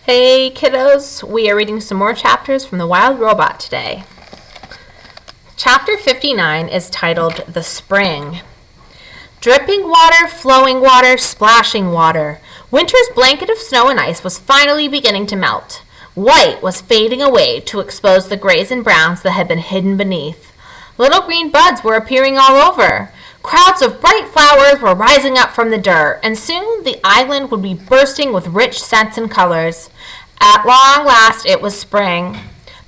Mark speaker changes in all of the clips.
Speaker 1: Hey kiddos, we are reading some more chapters from The Wild Robot today. Chapter 59 is titled The Spring. Dripping water, flowing water, splashing water. Winter's blanket of snow and ice was finally beginning to melt. White was fading away to expose the grays and browns that had been hidden beneath. Little green buds were appearing all over. Crowds of bright flowers were rising up from the dirt, and soon the island would be bursting with rich scents and colors. At long last, it was spring.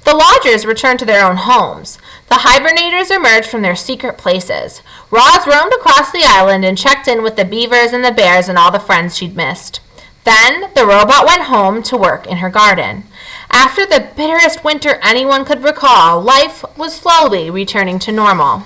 Speaker 1: The lodgers returned to their own homes. The hibernators emerged from their secret places. Roz roamed across the island and checked in with the beavers and the bears and all the friends she'd missed. Then the robot went home to work in her garden. After the bitterest winter anyone could recall, life was slowly returning to normal.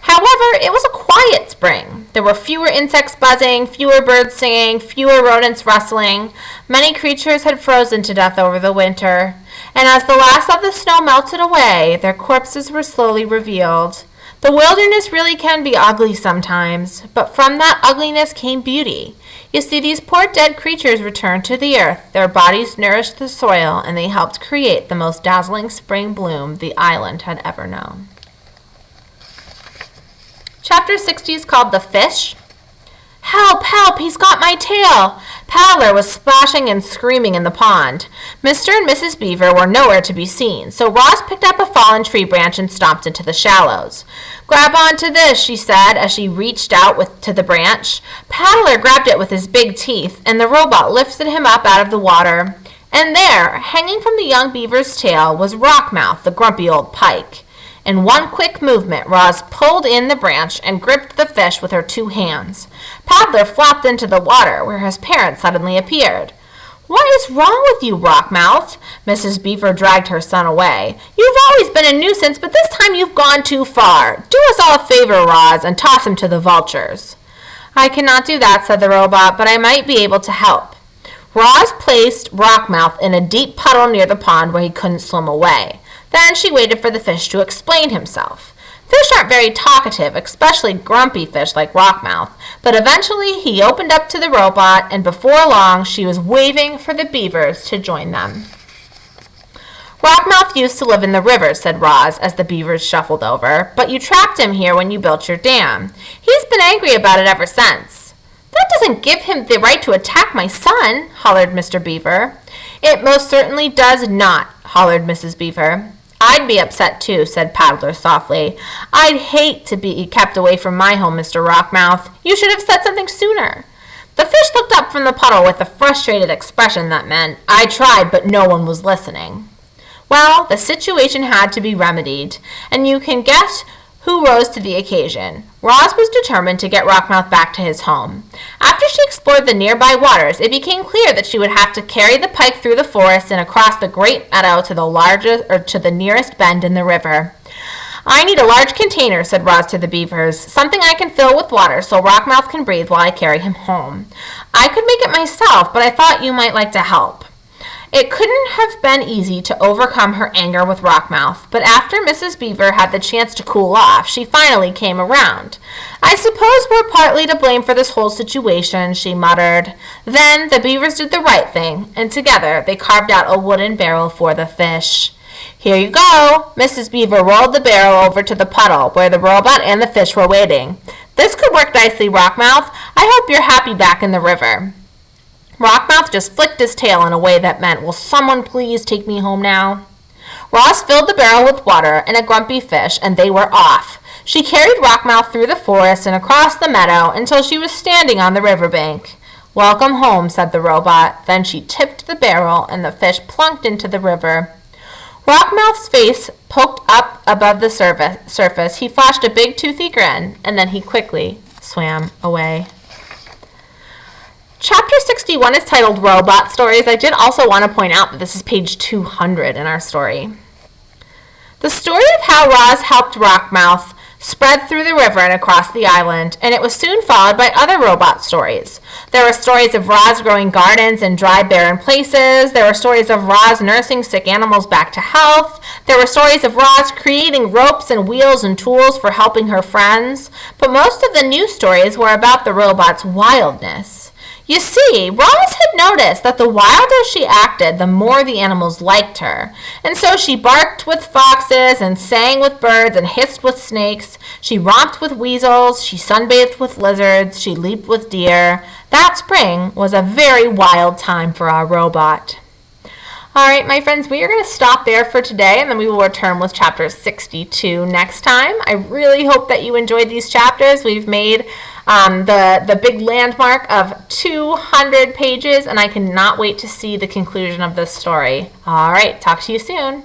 Speaker 1: However, it was a quiet spring. There were fewer insects buzzing, fewer birds singing, fewer rodents rustling. Many creatures had frozen to death over the winter, and as the last of the snow melted away, their corpses were slowly revealed. The wilderness really can be ugly sometimes, but from that ugliness came beauty. You see, these poor dead creatures returned to the earth. Their bodies nourished the soil, and they helped create the most dazzling spring bloom the island had ever known. Chapter 60 is called The Fish. Help, help, he's got my tail! Paddler was splashing and screaming in the pond. Mr. and Mrs. Beaver were nowhere to be seen, so Roz picked up a fallen tree branch and stomped into the shallows. Grab onto this, she said as she reached out to the branch. Paddler grabbed it with his big teeth, and the robot lifted him up out of the water. And there, hanging from the young beaver's tail, was Rockmouth, the grumpy old pike. In one quick movement, Roz pulled in the branch and gripped the fish with her two hands. Paddler flopped into the water, where his parents suddenly appeared. What is wrong with you, Rockmouth? Mrs. Beaver dragged her son away. You've always been a nuisance, but this time you've gone too far. Do us all a favor, Roz, and toss him to the vultures. I cannot do that, said the robot, but I might be able to help. Roz placed Rockmouth in a deep puddle near the pond where he couldn't swim away. Then she waited for the fish to explain himself. Fish aren't very talkative, especially grumpy fish like Rockmouth, but eventually he opened up to the robot, and before long she was waving for the beavers to join them. Rockmouth used to live in the river, said Roz as the beavers shuffled over, but you trapped him here when you built your dam. He's been angry about it ever since. That doesn't give him the right to attack my son, hollered Mr. Beaver. It most certainly does not, hollered Mrs. Beaver. I'd be upset too, said Paddler softly. I'd hate to be kept away from my home, Mr. Rockmouth. You should have said something sooner. The fish looked up from the puddle with a frustrated expression that meant, I tried, but no one was listening. Well, the situation had to be remedied, and you can guess who rose to the occasion. Roz was determined to get Rockmouth back to his home. After she explored the nearby waters, it became clear that she would have to carry the pike through the forest and across the great meadow to the nearest bend in the river. I need a large container, said Roz to the beavers, something I can fill with water so Rockmouth can breathe while I carry him home. I could make it myself, but I thought you might like to help. It couldn't have been easy to overcome her anger with Rockmouth, but after Mrs. Beaver had the chance to cool off, she finally came around. I suppose we're partly to blame for this whole situation, she muttered. Then the beavers did the right thing, and together they carved out a wooden barrel for the fish. Here you go. Mrs. Beaver rolled the barrel over to the puddle where the robot and the fish were waiting. This could work nicely, Rockmouth. I hope you're happy back in the river. Rockmouth just flicked his tail in a way that meant, will someone please take me home now? Roz filled the barrel with water and a grumpy fish, and they were off. She carried Rockmouth through the forest and across the meadow until she was standing on the riverbank. Welcome home, said the robot. Then she tipped the barrel, and the fish plunked into the river. Rockmouth's face poked up above the surface. He flashed a big toothy grin, and then he quickly swam away. Chapter 61 is titled Robot Stories. I did also want to point out that this is page 200 in our story. The story of how Roz helped Rockmouth spread through the river and across the island, and it was soon followed by other robot stories. There were stories of Roz growing gardens in dry, barren places. There were stories of Roz nursing sick animals back to health. There were stories of Roz creating ropes and wheels and tools for helping her friends. But most of the new stories were about the robot's wildness. You see, Roz had noticed that the wilder she acted, the more the animals liked her. And so she barked with foxes and sang with birds and hissed with snakes. She romped with weasels, she sunbathed with lizards, she leaped with deer. That spring was a very wild time for our robot. All right, my friends, we are going to stop there for today, and then we will return with chapter 62 next time. I really hope that you enjoyed these chapters. We've made the big landmark of 200 pages, and I cannot wait to see the conclusion of this story. All right, talk to you soon.